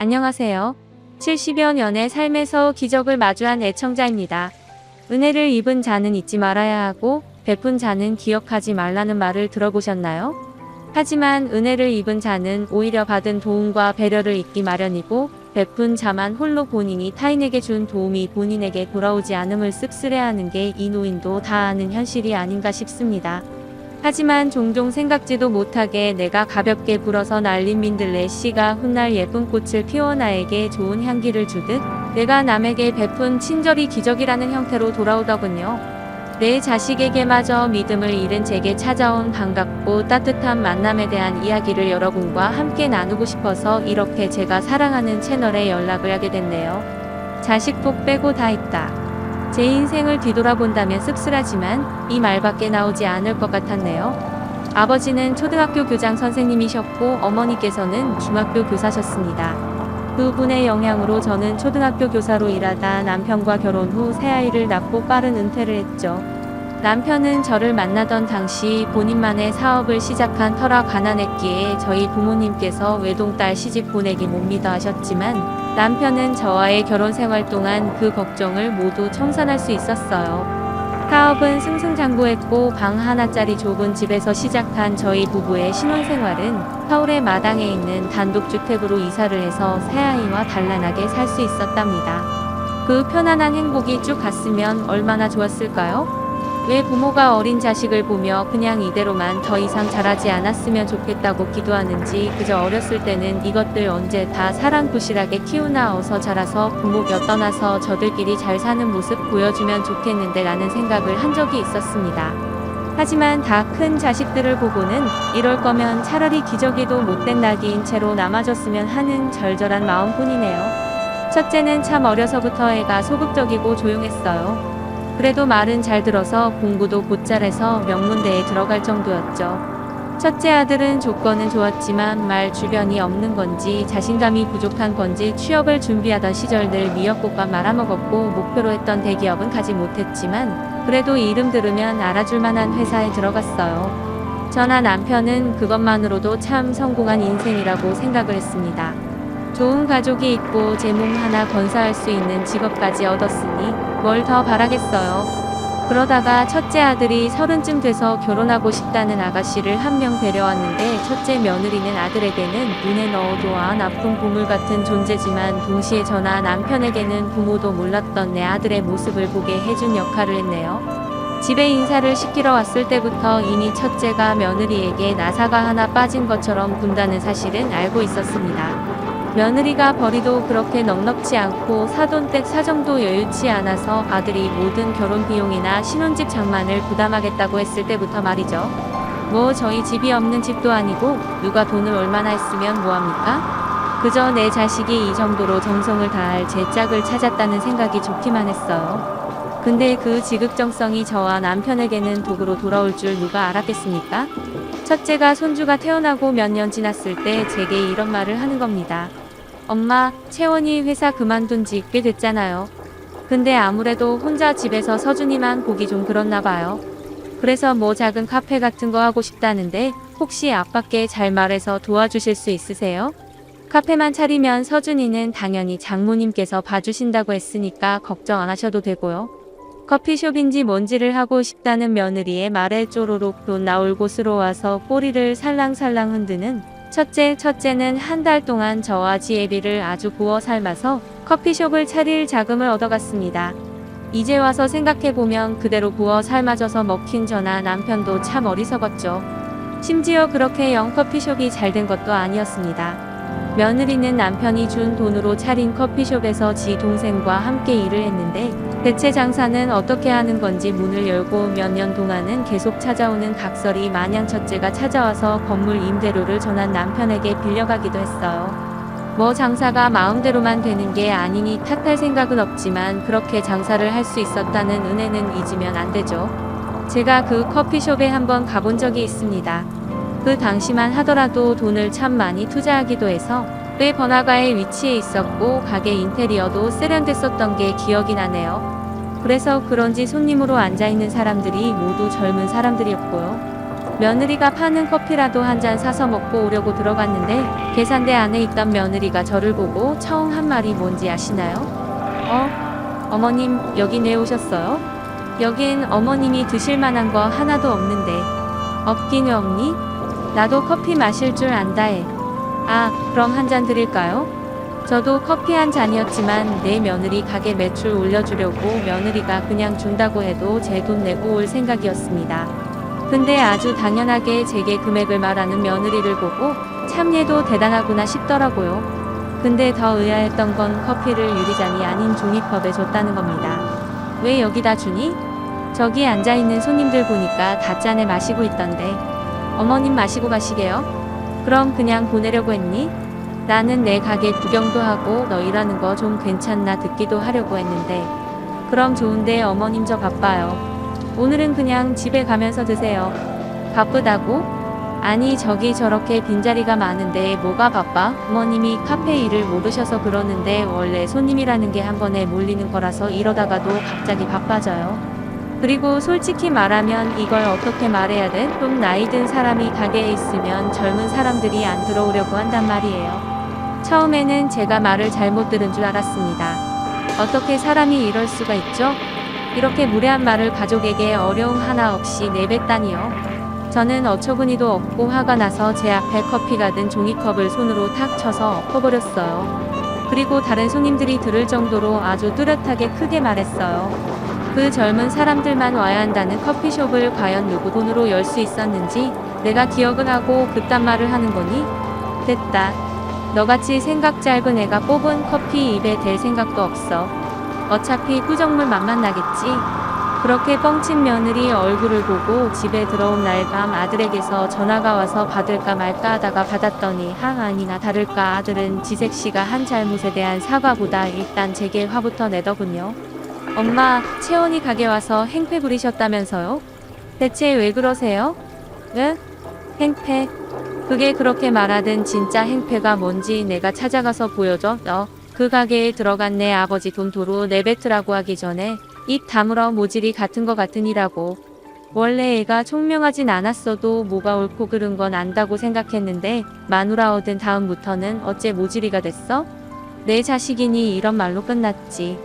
안녕하세요. 70여 년의 삶에서 기적을 마주한 애청자입니다. 은혜를 입은 자는 잊지 말아야 하고 베푼 자는 기억하지 말라는 말을 들어보셨나요? 하지만 은혜를 입은 자는 오히려 받은 도움과 배려를 잊기 마련이고 베푼 자만 홀로 본인이 타인에게 준 도움이 본인에게 돌아오지 않음을 씁쓸해하는 게 이 노인도 다 아는 현실이 아닌가 싶습니다. 하지만 종종 생각지도 못하게 내가 가볍게 불어서 날린 민들레 씨가 훗날 예쁜 꽃을 피워 나에게 좋은 향기를 주듯 내가 남에게 베푼 친절이 기적이라는 형태로 돌아오더군요. 내 자식에게마저 믿음을 잃은 제게 찾아온 반갑고 따뜻한 만남에 대한 이야기를 여러분과 함께 나누고 싶어서 이렇게 제가 사랑하는 채널에 연락을 하게 됐네요. 자식 복 빼고 다 있다. 제 인생을 뒤돌아본다면 씁쓸하지만 이 말밖에 나오지 않을 것 같았네요. 아버지는 초등학교 교장 선생님이셨고 어머니께서는 중학교 교사셨습니다. 두 분의 영향으로 저는 초등학교 교사로 일하다 남편과 결혼 후 새아이를 낳고 빠른 은퇴를 했죠. 남편은 저를 만나던 당시 본인만의 사업을 시작한 터라 가난했기에 저희 부모님께서 외동딸 시집 보내기 못 믿어 하셨지만 남편은 저와의 결혼 생활 동안 그 걱정을 모두 청산할 수 있었어요. 사업은 승승장구했고 방 하나짜리 좁은 집에서 시작한 저희 부부의 신혼생활은 서울의 마당에 있는 단독주택으로 이사를 해서 새아이와 단란하게 살 수 있었답니다. 그 편안한 행복이 쭉 갔으면 얼마나 좋았을까요? 왜 부모가 어린 자식을 보며 그냥 이대로만 더 이상 자라지 않았으면 좋겠다고 기도하는지 그저 어렸을 때는 이것들 언제 다 사랑부실하게 키우나 어서 자라서 부모 곁 떠나서 저들끼리 잘 사는 모습 보여주면 좋겠는데 라는 생각을 한 적이 있었습니다. 하지만 다 큰 자식들을 보고는 이럴 거면 차라리 기저귀도 못된 낙이인 채로 남아줬으면 하는 절절한 마음뿐이네요. 첫째는 참 어려서부터 애가 소극적이고 조용했어요. 그래도 말은 잘 들어서 공부도 곧잘해서 명문대에 들어갈 정도였죠. 첫째 아들은 조건은 좋았지만 말 주변이 없는 건지 자신감이 부족한 건지 취업을 준비하던 시절 늘 미역국밥 말아먹었고 목표로 했던 대기업은 가지 못했지만 그래도 이름 들으면 알아줄 만한 회사에 들어갔어요. 저나 남편은 그것만으로도 참 성공한 인생이라고 생각을 했습니다. 좋은 가족이 있고 제 몸 하나 건사할 수 있는 직업까지 얻었으니 뭘 더 바라겠어요. 그러다가 첫째 아들이 30쯤 돼서 결혼하고 싶다는 아가씨를 한 명 데려왔는데 첫째 며느리는 아들에게는 눈에 넣어도 안 아픈 보물 같은 존재지만 동시에 저나 남편에게는 부모도 몰랐던 내 아들의 모습을 보게 해준 역할을 했네요. 집에 인사를 시키러 왔을 때부터 이미 첫째가 며느리에게 나사가 하나 빠진 것처럼 군다는 사실은 알고 있었습니다. 며느리가 벌이도 그렇게 넉넉지 않고 사돈댁 사정도 여유치 않아서 아들이 모든 결혼 비용이나 신혼집 장만을 부담하겠다고 했을 때부터 말이죠. 뭐 저희 집이 없는 집도 아니고 누가 돈을 얼마나 했으면 뭐합니까? 그저 내 자식이 이 정도로 정성을 다할 제 짝을 찾았다는 생각이 좋기만 했어요. 근데 그 지극정성이 저와 남편에게는 도구로 돌아올 줄 누가 알았겠습니까? 첫째가 손주가 태어나고 몇 년 지났을 때 제게 이런 말을 하는 겁니다. 엄마, 채원이 회사 그만둔 지 꽤 됐잖아요. 근데 아무래도 혼자 집에서 서준이만 보기 좀 그렇나 봐요. 그래서 뭐 작은 카페 같은 거 하고 싶다는데 혹시 아빠께 잘 말해서 도와주실 수 있으세요? 카페만 차리면 서준이는 당연히 장모님께서 봐주신다고 했으니까 걱정 안 하셔도 되고요. 커피숍인지 뭔지를 하고 싶다는 며느리의 말에 쪼로록 돈 나올 곳으로 와서 꼬리를 살랑살랑 흔드는 첫째는 한 달 동안 저와 지혜비를 아주 구워 삶아서 커피숍을 차릴 자금을 얻어갔습니다. 이제 와서 생각해보면 그대로 구워 삶아져서 먹힌 저나 남편도 참 어리석었죠. 심지어 그렇게 영 커피숍이 잘 된 것도 아니었습니다. 며느리는 남편이 준 돈으로 차린 커피숍에서 지 동생과 함께 일을 했는데 대체 장사는 어떻게 하는 건지 문을 열고 몇 년 동안은 계속 찾아오는 각설이 마냥 첫째가 찾아와서 건물 임대료를 전한 남편에게 빌려가기도 했어요. 뭐 장사가 마음대로만 되는 게 아니니 탓할 생각은 없지만 그렇게 장사를 할 수 있었다는 은혜는 잊으면 안 되죠. 제가 그 커피숍에 한번 가본 적이 있습니다. 그 당시만 하더라도 돈을 참 많이 투자하기도 해서 꽤 번화가에 위치해 있었고 가게 인테리어도 세련됐었던 게 기억이 나네요. 그래서 그런지 손님으로 앉아있는 사람들이 모두 젊은 사람들이었고요. 며느리가 파는 커피라도 한 잔 사서 먹고 오려고 들어갔는데 계산대 안에 있던 며느리가 저를 보고 처음 한 말이 뭔지 아시나요? 어머님 여기 내 오셨어요? 여긴 어머님이 드실 만한 거 하나도 없는데. 없긴 왜 없니? 나도 커피 마실 줄 안다 해. 아, 그럼 한 잔 드릴까요? 저도 커피 한 잔이었지만 내 며느리 가게 매출 올려주려고 며느리가 그냥 준다고 해도 제 돈 내고 올 생각이었습니다. 근데 아주 당연하게 제게 금액을 말하는 며느리를 보고 참 얘도 대단하구나 싶더라고요. 근데 더 의아했던 건 커피를 유리잔이 아닌 종이컵에 줬다는 겁니다. 왜 여기다 주니? 저기 앉아있는 손님들 보니까 다 짠해 마시고 있던데. 어머님 마시고 가시게요? 그럼 그냥 보내려고 했니? 나는 내 가게 구경도 하고 너 일하는 거 좀 괜찮나 듣기도 하려고 했는데. 그럼 좋은데 어머님 저 바빠요. 오늘은 그냥 집에 가면서 드세요. 바쁘다고? 아니 저기 저렇게 빈자리가 많은데 뭐가 바빠? 어머님이 카페 일을 모르셔서 그러는데 원래 손님이라는 게 한 번에 몰리는 거라서 이러다가도 갑자기 바빠져요. 그리고 솔직히 말하면 이걸 어떻게 말해야 돼? 좀 나이 든 사람이 가게에 있으면 젊은 사람들이 안 들어오려고 한단 말이에요. 처음에는 제가 말을 잘못 들은 줄 알았습니다. 어떻게 사람이 이럴 수가 있죠? 이렇게 무례한 말을 가족에게 어려움 하나 없이 내뱉다니요. 저는 어처구니도 없고 화가 나서 제 앞에 커피가 든 종이컵을 손으로 탁 쳐서 엎어버렸어요. 그리고 다른 손님들이 들을 정도로 아주 뚜렷하게 크게 말했어요. 그 젊은 사람들만 와야 한다는 커피숍을 과연 누구 돈으로 열 수 있었는지 내가 기억을 하고 그딴 말을 하는 거니? 됐다. 너같이 생각 짧은 애가 뽑은 커피 입에 댈 생각도 없어. 어차피 꾸정물 맛만 나겠지. 그렇게 뻥친 며느리 얼굴을 보고 집에 들어온 날 밤 아들에게서 전화가 와서 받을까 말까 하다가 받았더니 아니나 다를까 아들은 지색씨가 한 잘못에 대한 사과보다 일단 제게 화부터 내더군요. 엄마, 채원이 가게 와서 행패 부리셨다면서요? 대체 왜 그러세요? 응? 행패? 그게 그렇게 말하든 진짜 행패가 뭔지 내가 찾아가서 보여줘. 그 가게에 들어간 내 아버지 돈 도로 내뱉으라고 하기 전에 입 다물어 모질이 같은 거 같으니라고. 원래 애가 총명하진 않았어도 뭐가 옳고 그른 건 안다고 생각했는데 마누라 얻은 다음부터는 어째 모질이가 됐어? 내 자식이니 이런 말로 끝났지.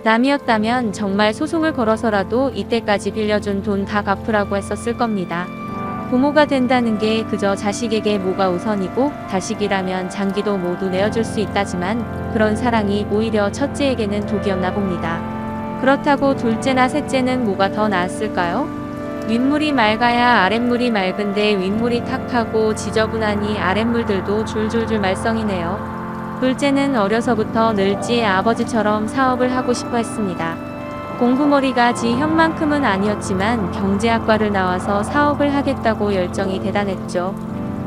남이었다면 정말 소송을 걸어서라도 이때까지 빌려준 돈 다 갚으라고 했었을 겁니다. 부모가 된다는 게 그저 자식에게 뭐가 우선이고 자식이라면 장기도 모두 내어줄 수 있다지만 그런 사랑이 오히려 첫째에게는 독이었나 봅니다. 그렇다고 둘째나 셋째는 뭐가 더 나았을까요? 윗물이 맑아야 아랫물이 맑은데 윗물이 탁하고 지저분하니 아랫물들도 줄줄줄 말썽이네요. 둘째는 어려서부터 늘지 아버지처럼 사업을 하고 싶어 했습니다. 공부머리가 지 형만큼은 아니었지만 경제학과를 나와서 사업을 하겠다고 열정이 대단했죠.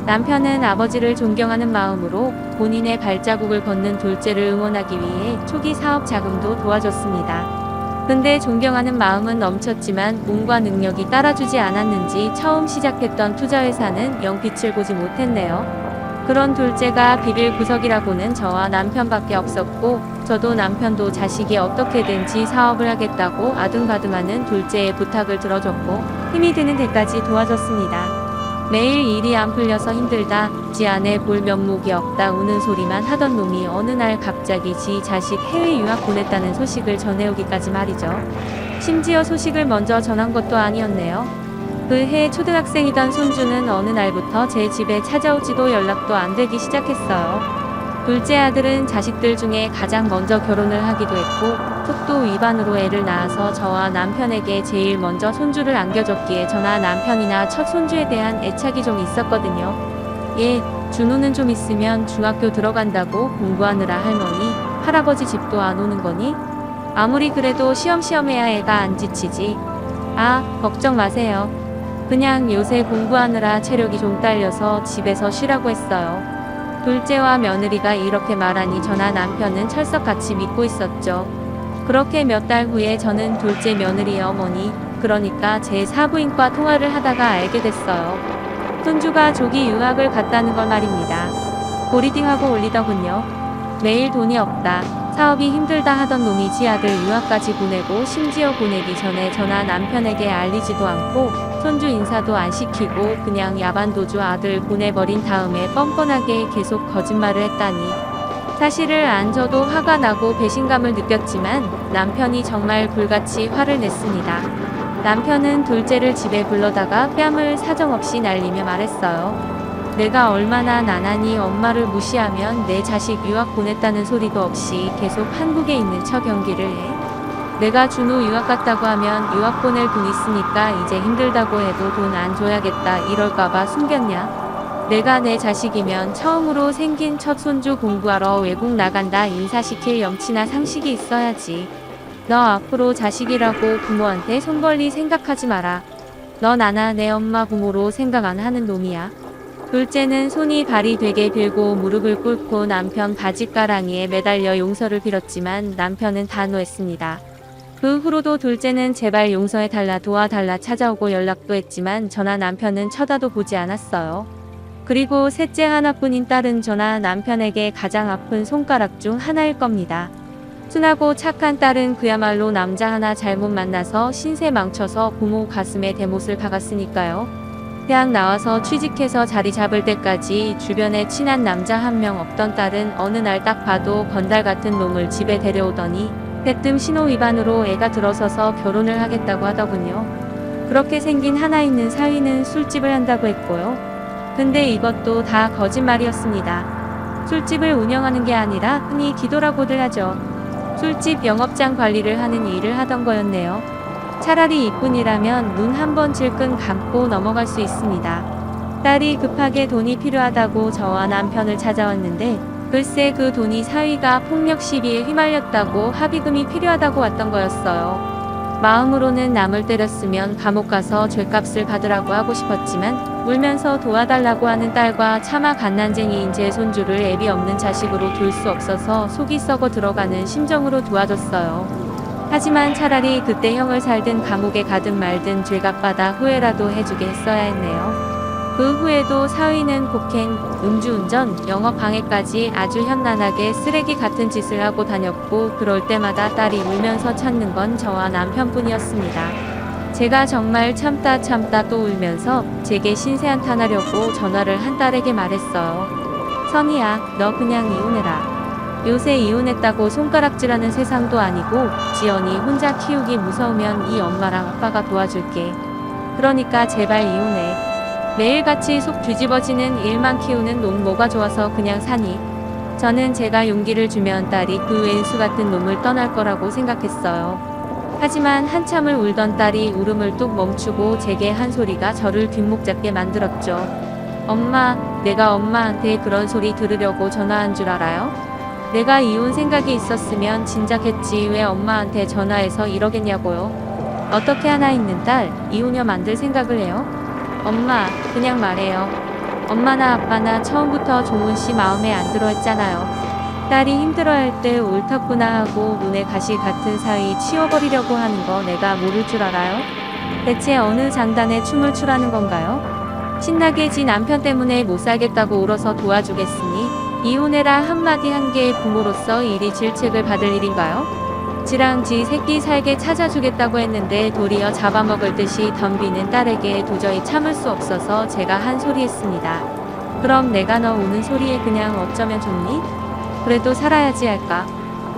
남편은 아버지를 존경하는 마음으로 본인의 발자국을 걷는 둘째를 응원하기 위해 초기 사업 자금도 도와줬습니다. 근데 존경하는 마음은 넘쳤지만 운과 능력이 따라주지 않았는지 처음 시작했던 투자회사는 영 빛을 보지 못했네요. 그런 둘째가 비빌 구석이라고는 저와 남편밖에 없었고 저도 남편도 자식이 어떻게든지 사업을 하겠다고 아둥바둥하는 둘째의 부탁을 들어줬고 힘이 드는 데까지 도와줬습니다. 매일 일이 안 풀려서 힘들다, 지 안에 볼 면목이 없다 우는 소리만 하던 놈이 어느 날 갑자기 지 자식 해외 유학 보냈다는 소식을 전해오기까지 말이죠. 심지어 소식을 먼저 전한 것도 아니었네요. 그 해 초등학생이던 손주는 어느 날부터 제 집에 찾아오지도 연락도 안 되기 시작했어요. 둘째 아들은 자식들 중에 가장 먼저 결혼을 하기도 했고 속도 위반으로 애를 낳아서 저와 남편에게 제일 먼저 손주를 안겨줬기에 저나 남편이나 첫 손주에 대한 애착이 좀 있었거든요. 준호는 좀 있으면 중학교 들어간다고 공부하느라 할머니, 할아버지 집도 안 오는 거니? 아무리 그래도 시험시험 해야 애가 안 지치지. 걱정 마세요. 그냥 요새 공부하느라 체력이 좀 딸려서 집에서 쉬라고 했어요. 둘째와 며느리가 이렇게 말하니 저나 남편은 철석같이 믿고 있었죠. 그렇게 몇 달 후에 저는 둘째 며느리의 어머니, 그러니까 제 사부인과 통화를 하다가 알게 됐어요. 손주가 조기 유학을 갔다는 걸 말입니다. 보리딩하고 올리더군요. 매일 돈이 없다, 사업이 힘들다 하던 놈이 지 아들 유학까지 보내고 심지어 보내기 전에 저나 남편에게 알리지도 않고 손주 인사도 안 시키고 그냥 야반도주 아들 보내버린 다음에 뻔뻔하게 계속 거짓말을 했다니. 사실을 안 저도 화가 나고 배신감을 느꼈지만 남편이 정말 불같이 화를 냈습니다. 남편은 둘째를 집에 불러다가 뺨을 사정없이 날리며 말했어요. 내가 얼마나 나나니 엄마를 무시하면 내 자식 유학 보냈다는 소리도 없이 계속 한국에 있는 척 연기를 해. 내가 준호 유학 갔다고 하면 유학 보낼 돈 있으니까 이제 힘들다고 해도 돈 안 줘야겠다 이럴까봐 숨겼냐? 내가 내 자식이면 처음으로 생긴 첫 손주 공부하러 외국 나간다 인사시킬 염치나 상식이 있어야지. 너 앞으로 자식이라고 부모한테 손 벌릴 생각하지 마라. 너 나나 내 엄마 부모로 생각 안 하는 놈이야. 둘째는 손이 발이 되게 빌고 무릎을 꿇고 남편 바짓가랑이에 매달려 용서를 빌었지만 남편은 단호했습니다. 그 후로도 둘째는 제발 용서해달라 도와달라 찾아오고 연락도 했지만 저나 남편은 쳐다도 보지 않았어요. 그리고 셋째 하나뿐인 딸은 저나 남편에게 가장 아픈 손가락 중 하나일 겁니다. 순하고 착한 딸은 그야말로 남자 하나 잘못 만나서 신세 망쳐서 부모 가슴에 대못을 박았으니까요. 대학 나와서 취직해서 자리 잡을 때까지 주변에 친한 남자 한 명 없던 딸은 어느 날 딱 봐도 건달 같은 놈을 집에 데려오더니 대뜸 신호 위반으로 애가 들어서서 결혼을 하겠다고 하더군요. 그렇게 생긴 하나 있는 사위는 술집을 한다고 했고요. 근데 이것도 다 거짓말이었습니다. 술집을 운영하는 게 아니라 흔히 기도라고들 하죠. 술집 영업장 관리를 하는 일을 하던 거였네요. 차라리 이뿐이라면 눈 한 번 질끈 감고 넘어갈 수 있습니다. 딸이 급하게 돈이 필요하다고 저와 남편을 찾아왔는데 글쎄 그 돈이 사위가 폭력 시비에 휘말렸다고 합의금이 필요하다고 왔던 거였어요. 마음으로는 남을 때렸으면 감옥 가서 죗값을 받으라고 하고 싶었지만 울면서 도와달라고 하는 딸과 차마 갓난쟁이인 제 손주를 애비 없는 자식으로 둘 수 없어서 속이 썩어 들어가는 심정으로 도와줬어요. 하지만 차라리 그때 형을 살든 감옥에 가든 말든 죗값 받아 후회라도 해주게 했어야 했네요. 그 후에도 사위는 폭행, 음주운전, 영업방해까지 아주 현란하게 쓰레기 같은 짓을 하고 다녔고 그럴 때마다 딸이 울면서 찾는 건 저와 남편뿐이었습니다. 제가 정말 참다 또 울면서 제게 신세한탄하려고 전화를 한 딸에게 말했어요. 선이야, 너 그냥 이혼해라. 요새 이혼했다고 손가락질하는 세상도 아니고 지연이 혼자 키우기 무서우면 이 엄마랑 아빠가 도와줄게. 그러니까 제발 이혼해. 매일같이 속 뒤집어지는 일만 키우는 놈 뭐가 좋아서 그냥 사니. 저는 제가 용기를 주면 딸이 그 왼수 같은 놈을 떠날 거라고 생각했어요. 하지만 한참을 울던 딸이 울음을 뚝 멈추고 제게 한 소리가 저를 뒷목 잡게 만들었죠. 엄마, 내가 엄마한테 그런 소리 들으려고 전화한 줄 알아요? 내가 이혼 생각이 있었으면 진작했지 왜 엄마한테 전화해서 이러겠냐고요. 어떻게 하나 있는 딸, 이혼녀 만들 생각을 해요? 엄마, 그냥 말해요. 엄마나 아빠나 처음부터 종훈 씨 마음에 안 들어 했잖아요. 딸이 힘들어할 때 옳았구나 하고 눈에 가시 같은 사이 치워버리려고 하는 거 내가 모를 줄 알아요? 대체 어느 장단에 춤을 추라는 건가요? 신나게 지 남편 때문에 못 살겠다고 울어서 도와주겠으니 이혼해라 한마디 한 개의 부모로서 이리 질책을 받을 일인가요? 지랑 지 새끼 살게 찾아주겠다고 했는데 도리어 잡아먹을 듯이 덤비는 딸에게 도저히 참을 수 없어서 제가 한 소리 했습니다. 그럼 내가 너 우는 소리에 그냥 어쩌면 좋니? 그래도 살아야지 할까?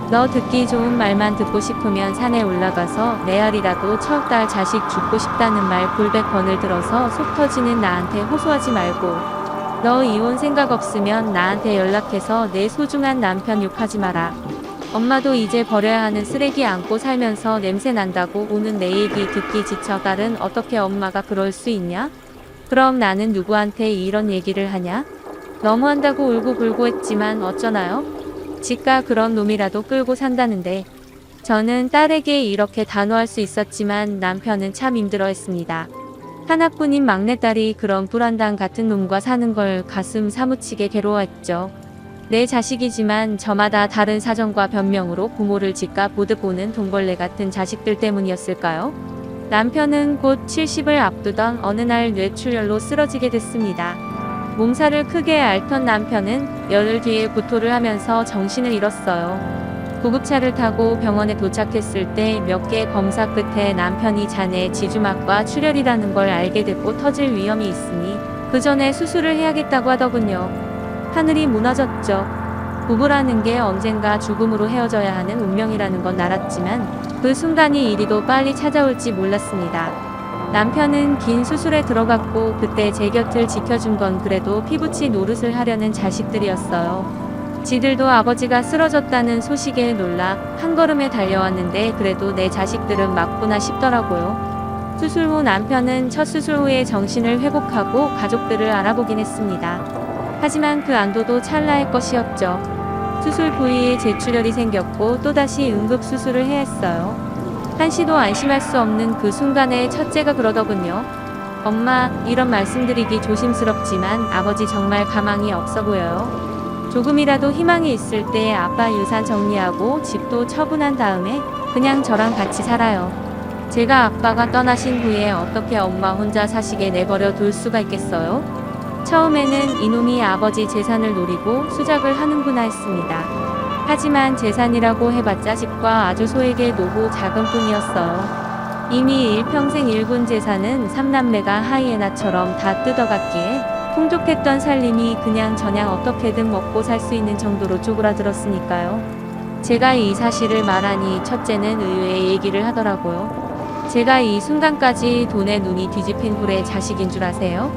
너 듣기 좋은 말만 듣고 싶으면 산에 올라가서 내 알이라도 척달 자식 죽고 싶다는 말 불백 번을 들어서 속 터지는 나한테 호소하지 말고 너 이혼 생각 없으면 나한테 연락해서 내 소중한 남편 욕하지 마라. 엄마도 이제 버려야 하는 쓰레기 안고 살면서 냄새 난다고 우는 내 얘기 듣기 지쳐 딸은 어떻게 엄마가 그럴 수 있냐? 그럼 나는 누구한테 이런 얘기를 하냐? 너무한다고 울고불고 했지만 어쩌나요? 지가 그런 놈이라도 끌고 산다는데. 저는 딸에게 이렇게 단호할 수 있었지만 남편은 참 힘들어했습니다. 하나뿐인 막내딸이 그런 불안당 같은 놈과 사는 걸 가슴 사무치게 괴로워했죠. 내 자식이지만 저마다 다른 사정과 변명으로 부모를 지가 보듯 보는 돈벌레 같은 자식들 때문이었을까요? 남편은 곧 70을 앞두던 어느 날 뇌출혈로 쓰러지게 됐습니다. 몸살을 크게 앓던 남편은 열흘 뒤에 구토를 하면서 정신을 잃었어요. 구급차를 타고 병원에 도착했을 때 몇 개 검사 끝에 남편이 잔해 지주막과 출혈이라는 걸 알게 됐고 터질 위험이 있으니 그 전에 수술을 해야겠다고 하더군요. 하늘이 무너졌죠. 부부라는 게 언젠가 죽음으로 헤어져야 하는 운명이라는 건 알았지만 그 순간이 이리도 빨리 찾아올지 몰랐습니다. 남편은 긴 수술에 들어갔고 그때 제 곁을 지켜준 건 그래도 피부치 노릇을 하려는 자식들이었어요. 지들도 아버지가 쓰러졌다는 소식에 놀라 한 걸음에 달려왔는데 그래도 내 자식들은 맞구나 싶더라고요. 수술 후 남편은 첫 수술 후에 정신을 회복하고 가족들을 알아보긴 했습니다. 하지만 그 안도도 찰나의 것이었죠. 수술 부위에 재출혈이 생겼고 또다시 응급수술을 해야 했어요. 한시도 안심할 수 없는 그 순간에 첫째가 그러더군요. 엄마, 이런 말씀드리기 조심스럽지만 아버지 정말 가망이 없어 보여요. 조금이라도 희망이 있을 때 아빠 유산 정리하고 집도 처분한 다음에 그냥 저랑 같이 살아요. 제가 아빠가 떠나신 후에 어떻게 엄마 혼자 사시게 내버려 둘 수가 있겠어요? 처음에는 이놈이 아버지 재산을 노리고 수작을 하는구나 했습니다. 하지만 재산이라고 해봤자 집과 아주 소액의 노후 자금뿐이었어요. 이미 일평생 일군 재산은 삼남매가 하이에나처럼 다 뜯어갔기에 풍족했던 살림이 그냥 저냥 어떻게든 먹고 살 수 있는 정도로 쪼그라들었으니까요. 제가 이 사실을 말하니 첫째는 의외의 얘기를 하더라고요. 제가 이 순간까지 돈에 눈이 뒤집힌 굴의 자식인 줄 아세요?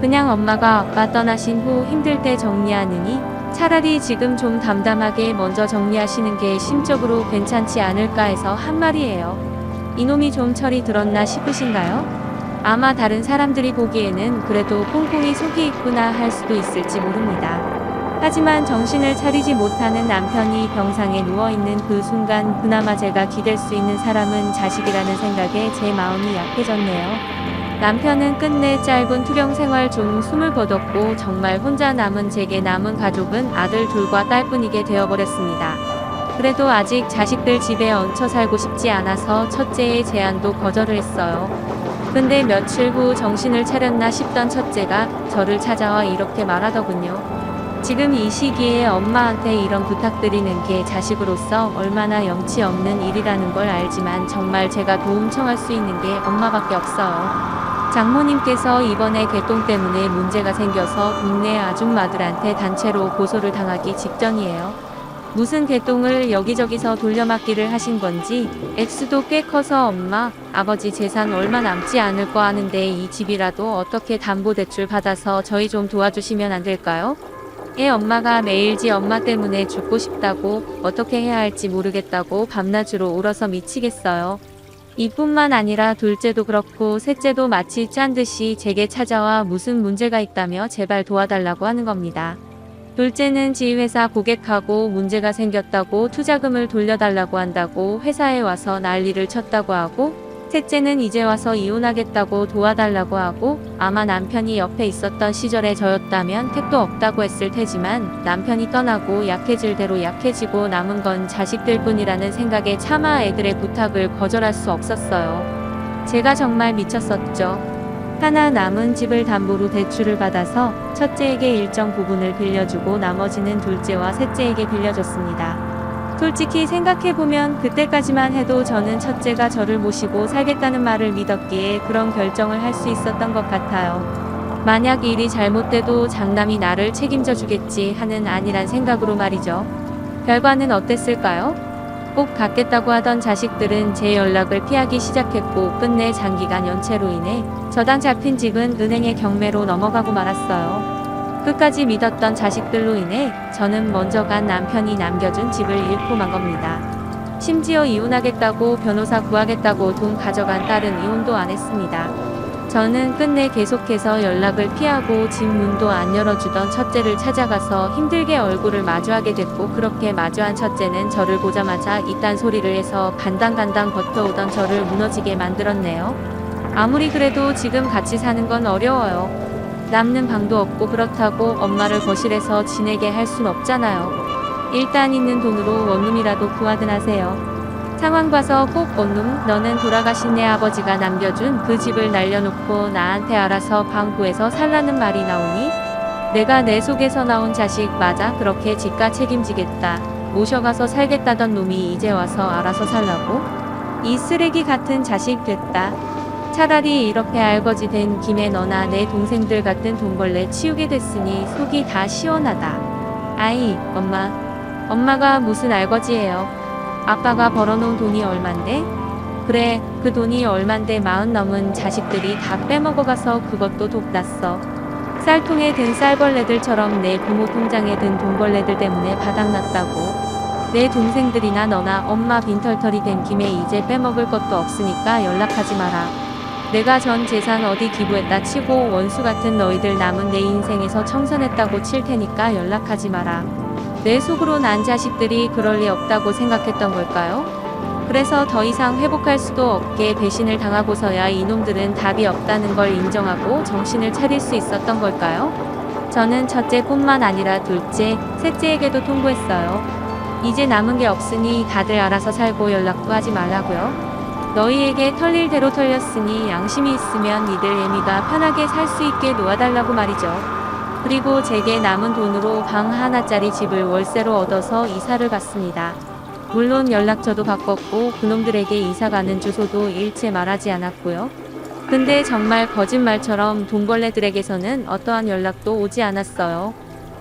그냥 엄마가 아빠 떠나신 후 힘들 때 정리하느니 차라리 지금 좀 담담하게 먼저 정리하시는 게 심적으로 괜찮지 않을까 해서 한 말이에요. 이놈이 좀 철이 들었나 싶으신가요? 아마 다른 사람들이 보기에는 그래도 꽁꽁이 속이 있구나 할 수도 있을지 모릅니다. 하지만 정신을 차리지 못하는 남편이 병상에 누워있는 그 순간 그나마 제가 기댈 수 있는 사람은 자식이라는 생각에 제 마음이 약해졌네요. 남편은 끝내 짧은 투병 생활 중 숨을 거뒀고 정말 혼자 남은 제게 남은 가족은 아들 둘과 딸뿐이게 되어버렸습니다. 그래도 아직 자식들 집에 얹혀 살고 싶지 않아서 첫째의 제안도 거절을 했어요. 근데 며칠 후 정신을 차렸나 싶던 첫째가 저를 찾아와 이렇게 말하더군요. 지금 이 시기에 엄마한테 이런 부탁드리는 게 자식으로서 얼마나 염치 없는 일이라는 걸 알지만 정말 제가 도움 청할 수 있는 게 엄마밖에 없어요. 장모님께서 이번에 개똥 때문에 문제가 생겨서 동네 아줌마들한테 단체로 고소를 당하기 직전이에요. 무슨 개똥을 여기저기서 돌려막기를 하신 건지 액수도 꽤 커서 엄마, 아버지 재산 얼마 남지 않을 거 아는데 이 집이라도 어떻게 담보대출 받아서 저희 좀 도와주시면 안 될까요? 엄마가 매일 지 엄마 때문에 죽고 싶다고 어떻게 해야 할지 모르겠다고 밤낮으로 울어서 미치겠어요. 이뿐만 아니라 둘째도 그렇고 셋째도 마치 짠 듯이 제게 찾아와 무슨 문제가 있다며 제발 도와달라고 하는 겁니다. 둘째는 지회사 고객하고 문제가 생겼다고 투자금을 돌려달라고 한다고 회사에 와서 난리를 쳤다고 하고, 셋째는 이제 와서 이혼하겠다고 도와달라고 하고, 아마 남편이 옆에 있었던 시절에 저였다면 택도 없다고 했을 테지만 남편이 떠나고 약해질 대로 약해지고 남은 건 자식들뿐이라는 생각에 차마 애들의 부탁을 거절할 수 없었어요. 제가 정말 미쳤었죠. 하나 남은 집을 담보로 대출을 받아서 첫째에게 일정 부분을 빌려주고 나머지는 둘째와 셋째에게 빌려줬습니다. 솔직히 생각해보면 그때까지만 해도 저는 첫째가 저를 모시고 살겠다는 말을 믿었기에 그런 결정을 할 수 있었던 것 같아요. 만약 일이 잘못돼도 장남이 나를 책임져 주겠지 하는 안일한 생각으로 말이죠. 결과는 어땠을까요? 꼭 갖겠다고 하던 자식들은 제 연락을 피하기 시작했고 끝내 장기간 연체로 인해 저당 잡힌 집은 은행의 경매로 넘어가고 말았어요. 끝까지 믿었던 자식들로 인해 저는 먼저 간 남편이 남겨준 집을 잃고 만 겁니다. 심지어 이혼하겠다고 변호사 구하겠다고 돈 가져간 딸은 이혼도 안 했습니다. 저는 끝내 계속해서 연락을 피하고 집 문도 안 열어주던 첫째를 찾아가서 힘들게 얼굴을 마주하게 됐고, 그렇게 마주한 첫째는 저를 보자마자 이딴 소리를 해서 간당간당 버텨오던 저를 무너지게 만들었네요. 아무리 그래도 지금 같이 사는 건 어려워요. 남는 방도 없고 그렇다고 엄마를 거실에서 지내게 할 순 없잖아요. 일단 있는 돈으로 원룸이라도 구하든 하세요. 상황 봐서 꼭 원룸, 너는 돌아가신 내 아버지가 남겨준 그 집을 날려놓고 나한테 알아서 방 구해서 살라는 말이 나오니? 내가 내 속에서 나온 자식 맞아? 그렇게 집가 책임지겠다. 모셔가서 살겠다던 놈이 이제 와서 알아서 살라고? 이 쓰레기 같은 자식 됐다. 차라리 이렇게 알거지 된 김에 너나 내 동생들 같은 돈벌레 치우게 됐으니 속이 다 시원하다. 아이, 엄마가 무슨 알거지예요. 아빠가 벌어놓은 돈이 얼만데? 그래, 그 돈이 얼만데 40 넘은 자식들이 다 빼먹어가서 그것도 독났어. 쌀통에 든 쌀벌레들처럼 내 부모 통장에 든 돈벌레들 때문에 바닥났다고. 내 동생들이나 너나 엄마 빈털털이 된 김에 이제 빼먹을 것도 없으니까 연락하지 마라. 내가 전 재산 어디 기부했다 치고 원수 같은 너희들 남은 내 인생에서 청산했다고 칠 테니까 연락하지 마라. 내 속으로 난 자식들이 그럴 리 없다고 생각했던 걸까요? 그래서 더 이상 회복할 수도 없게 배신을 당하고서야 이놈들은 답이 없다는 걸 인정하고 정신을 차릴 수 있었던 걸까요? 저는 첫째뿐만 아니라 둘째, 셋째에게도 통보했어요. 이제 남은 게 없으니 다들 알아서 살고 연락도 하지 말라고요. 너희에게 털릴 대로 털렸으니 양심이 있으면 니들 애미가 편하게 살 수 있게 놓아달라고 말이죠. 그리고 제게 남은 돈으로 방 하나짜리 집을 월세로 얻어서 이사를 갔습니다. 물론 연락처도 바꿨고 그놈들에게 이사가는 주소도 일체 말하지 않았고요. 근데 정말 거짓말처럼 돈벌레들에게서는 어떠한 연락도 오지 않았어요.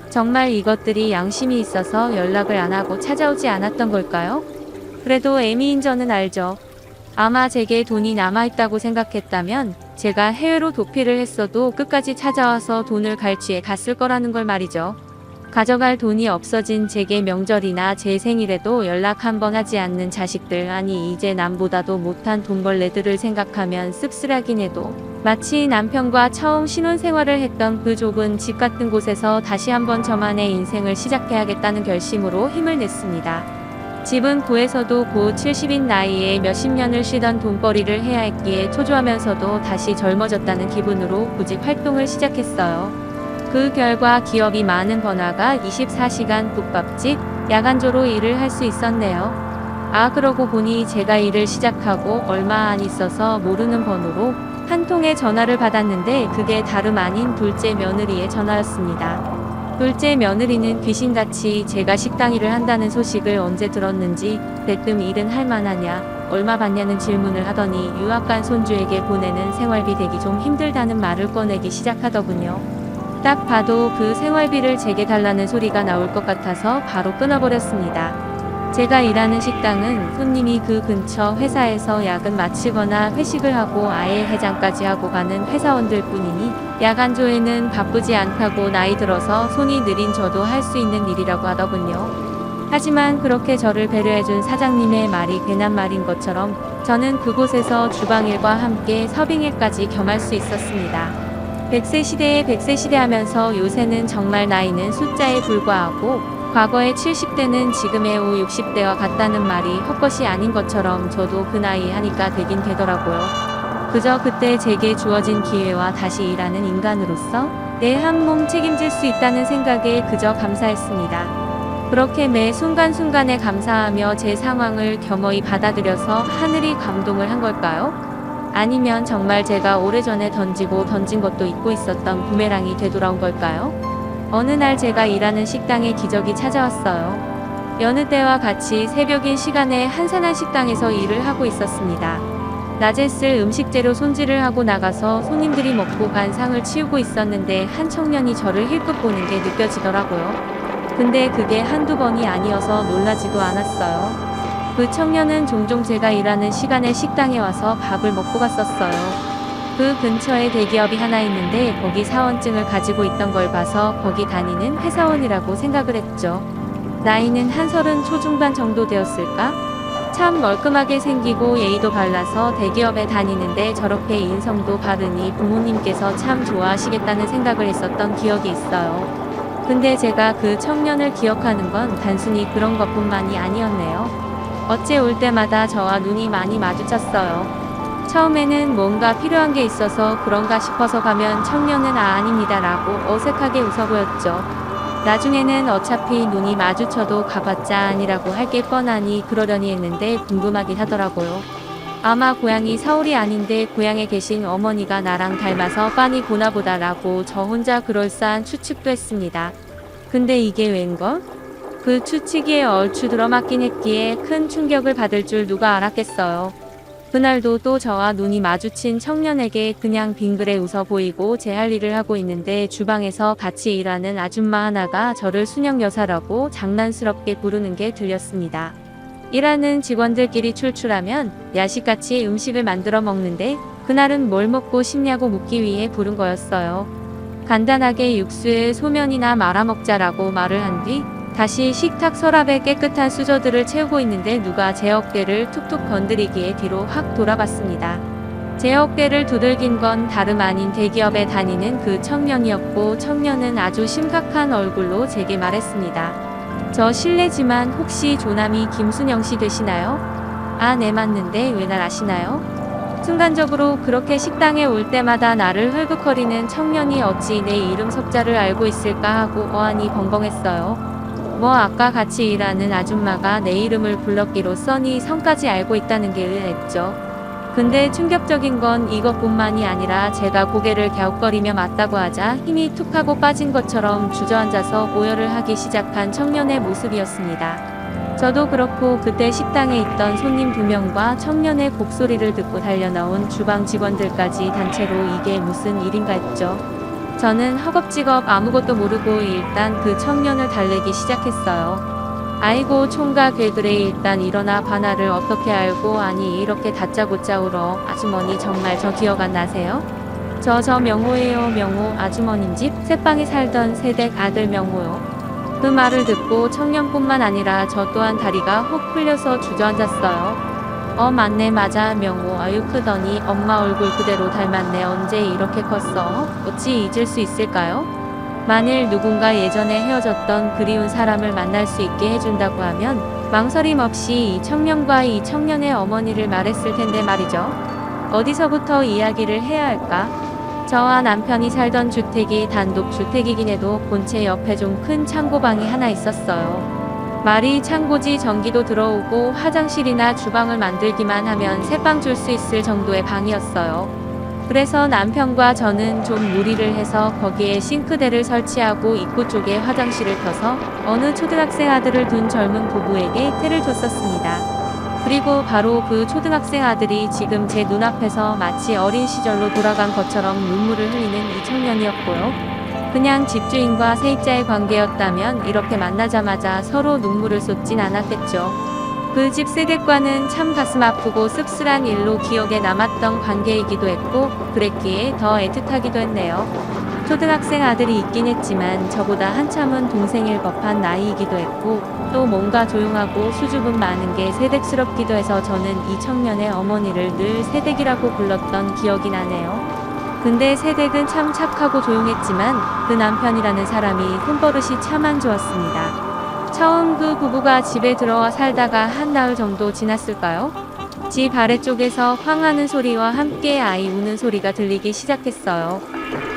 정말 이것들이 양심이 있어서 연락을 안 하고 찾아오지 않았던 걸까요? 그래도 애미인 저는 알죠. 아마 제게 돈이 남아있다고 생각했다면 제가 해외로 도피를 했어도 끝까지 찾아와서 돈을 갈취해 갔을 거라는 걸 말이죠. 가져갈 돈이 없어진 제게 명절이나 제 생일에도 연락 한번 하지 않는 자식들, 아니 이제 남보다도 못한 돈벌레들을 생각하면 씁쓸하긴 해도 마치 남편과 처음 신혼생활을 했던 그 좁은 집 같은 곳에서 다시 한번 저만의 인생을 시작해야겠다는 결심으로 힘을 냈습니다. 집은 구해서도 고 70인 나이에 몇십 년을 쉬던 돈벌이를 해야 했기에 초조하면서도 다시 젊어졌다는 기분으로 구직 활동을 시작했어요. 그 결과 기업이 많은 번화가 24시간 국밥집, 야간조로 일을 할 수 있었네요. 아, 그러고 보니 제가 일을 시작하고 얼마 안 있어서 모르는 번호로 한 통의 전화를 받았는데 그게 다름 아닌 둘째 며느리의 전화였습니다. 둘째 며느리는 귀신같이 제가 식당 일을 한다는 소식을 언제 들었는지 대뜸 일은 할 만하냐, 얼마 받냐는 질문을 하더니 유학 간 손주에게 보내는 생활비 대기 좀 힘들다는 말을 꺼내기 시작하더군요. 딱 봐도 그 생활비를 제게 달라는 소리가 나올 것 같아서 바로 끊어버렸습니다. 제가 일하는 식당은 손님이 그 근처 회사에서 야근 마치거나 회식을 하고 아예 해장까지 하고 가는 회사원들 뿐이니 야간조에는 바쁘지 않다고 나이 들어서 손이 느린 저도 할 수 있는 일이라고 하더군요. 하지만 그렇게 저를 배려해준 사장님의 말이 괜한 말인 것처럼 저는 그곳에서 주방일과 함께 서빙일까지 겸할 수 있었습니다. 100세 시대에 100세 시대 하면서 요새는 정말 나이는 숫자에 불과하고 과거의 70대는 지금의 5, 60대와 같다는 말이 헛것이 아닌 것처럼 저도 그 나이 하니까 되긴 되더라고요. 그저 그때 제게 주어진 기회와 다시 일하는 인간으로서 내 한 몸 책임질 수 있다는 생각에 그저 감사했습니다. 그렇게 매 순간순간에 감사하며 제 상황을 겸허히 받아들여서 하늘이 감동을 한 걸까요? 아니면 정말 제가 오래전에 던지고 던진 것도 잊고 있었던 부메랑이 되돌아온 걸까요? 어느 날 제가 일하는 식당에 기적이 찾아왔어요. 여느 때와 같이 새벽인 시간에 한산한 식당에서 일을 하고 있었습니다. 낮에 쓸 음식 재료 손질을 하고 나가서 손님들이 먹고 간 상을 치우고 있었는데 한 청년이 저를 힐끗 보는 게 느껴지더라고요. 근데 그게 한두 번이 아니어서 놀라지도 않았어요. 그 청년은 종종 제가 일하는 시간에 식당에 와서 밥을 먹고 갔었어요. 그 근처에 대기업이 하나 있는데 거기 사원증을 가지고 있던 걸 봐서 거기 다니는 회사원이라고 생각을 했죠. 나이는 한 30 초중반 정도 되었을까? 참 멀끔하게 생기고 예의도 발라서 대기업에 다니는데 저렇게 인성도 바르니 부모님께서 참 좋아하시겠다는 생각을 했었던 기억이 있어요. 근데 제가 그 청년을 기억하는 건 단순히 그런 것뿐만이 아니었네요. 어째 올 때마다 저와 눈이 많이 마주쳤어요. 처음에는 뭔가 필요한 게 있어서 그런가 싶어서 가면 청년은 아닙니다 라고 어색하게 웃어 보였죠. 나중에는 어차피 눈이 마주쳐도 가봤자 아니라고 할 게 뻔하니 그러려니 했는데 궁금하긴 하더라고요. 아마 고향이 서울이 아닌데 고향에 계신 어머니가 나랑 닮아서 빤히 보나 보다 라고 저 혼자 그럴싸한 추측도 했습니다. 근데 이게 웬걸? 그 추측에 얼추 들어맞긴 했기에 큰 충격을 받을 줄 누가 알았겠어요. 그날도 또 저와 눈이 마주친 청년에게 그냥 빙그레 웃어 보이고 제 할 일을 하고 있는데 주방에서 같이 일하는 아줌마 하나가 저를 순영 여사라고 장난스럽게 부르는 게 들렸습니다. 일하는 직원들끼리 출출하면 야식같이 음식을 만들어 먹는데 그날은 뭘 먹고 싶냐고 묻기 위해 부른 거였어요. 간단하게 육수에 소면이나 말아먹자라고 말을 한 뒤 다시 식탁 서랍에 깨끗한 수저들을 채우고 있는데 누가 제 어깨를 툭툭 건드리기에 뒤로 확 돌아봤습니다. 제 어깨를 두들긴 건 다름 아닌 대기업에 다니는 그 청년이었고 청년은 아주 심각한 얼굴로 제게 말했습니다. 저 실례지만 혹시 조남이 김순영 씨 되시나요? 아, 네 맞는데 왜 날 아시나요? 순간적으로 그렇게 식당에 올 때마다 나를 헐극거리는 청년이 어찌 내 이름 석자를 알고 있을까 하고 어안이 벙벙했어요. 뭐 아까 같이 일하는 아줌마가 내 이름을 불렀기로 써니 성까지 알고 있다는 게 의아했죠. 근데 충격적인 건 이것뿐만이 아니라 제가 고개를 갸웃거리며 맞다고 하자 힘이 툭 하고 빠진 것처럼 주저앉아서 오열을 하기 시작한 청년의 모습이었습니다. 저도 그렇고 그때 식당에 있던 손님 2명과 청년의 곡소리를 듣고 달려나온 주방 직원들까지 단체로 이게 무슨 일인가 했죠. 저는 허겁지겁 아무것도 모르고 일단 그 청년을 달래기 시작했어요. 아이고 총각 왜 그래 일단 일어나 바나를 어떻게 알고 아니 이렇게 다짜고짜 울어. 아주머니 정말 저 기억 안 나세요? 저 명호예요. 명호 아주머님 집 새방에 살던 새댁 아들 명호요. 그 말을 듣고 청년뿐만 아니라 저 또한 다리가 혹 풀려서 주저앉았어요. 맞네 맞아 명호 아유 크더니 엄마 얼굴 그대로 닮았네 언제 이렇게 컸어? 어찌 잊을 수 있을까요? 만일 누군가 예전에 헤어졌던 그리운 사람을 만날 수 있게 해준다고 하면 망설임 없이 이 청년과 이 청년의 어머니를 말했을 텐데 말이죠. 어디서부터 이야기를 해야 할까? 저와 남편이 살던 주택이 단독주택이긴 해도 본체 옆에 좀 큰 창고방이 하나 있었어요. 말이 창고지 전기도 들어오고 화장실이나 주방을 만들기만 하면 새방 줄 수 있을 정도의 방이었어요. 그래서 남편과 저는 좀 무리를 해서 거기에 싱크대를 설치하고 입구 쪽에 화장실을 펴서 어느 초등학생 아들을 둔 젊은 부부에게 태를 줬었습니다. 그리고 바로 그 초등학생 아들이 지금 제 눈앞에서 마치 어린 시절로 돌아간 것처럼 눈물을 흘리는 이 청년이었고요. 그냥 집주인과 세입자의 관계였다면 이렇게 만나자마자 서로 눈물을 쏟진 않았겠죠. 그 집 세댁과는 참 가슴 아프고 씁쓸한 일로 기억에 남았던 관계이기도 했고 그랬기에 더 애틋하기도 했네요. 초등학생 아들이 있긴 했지만 저보다 한참은 동생일 법한 나이이기도 했고 또 뭔가 조용하고 수줍음 많은 게 세댁스럽기도 해서 저는 이 청년의 어머니를 늘 세댁이라고 불렀던 기억이 나네요. 근데 세댁은 참 착하고 조용했지만 그 남편이라는 사람이 손버릇이 참 안 좋았습니다. 처음 그 부부가 집에 들어와 살다가 한 나흘 정도 지났을까요? 집 아래쪽에서 황하는 소리와 함께 아이 우는 소리가 들리기 시작했어요.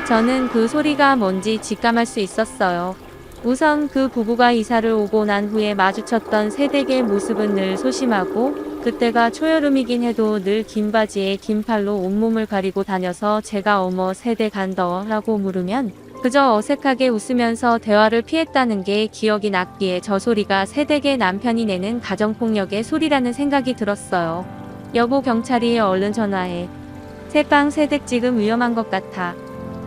저는 그 소리가 뭔지 직감할 수 있었어요. 우선 그 부부가 이사를 오고 난 후에 마주쳤던 세댁의 모습은 늘 소심하고 그때가 초여름이긴 해도 늘 긴 바지에 긴 팔로 온몸을 가리고 다녀서 제가 어머 세댁 안 더워? 라고 물으면 그저 어색하게 웃으면서 대화를 피했다는 게 기억이 났기에 저 소리가 세댁의 남편이 내는 가정폭력의 소리라는 생각이 들었어요. 여보 경찰이 얼른 전화해. 새빵 세댁 지금 위험한 것 같아.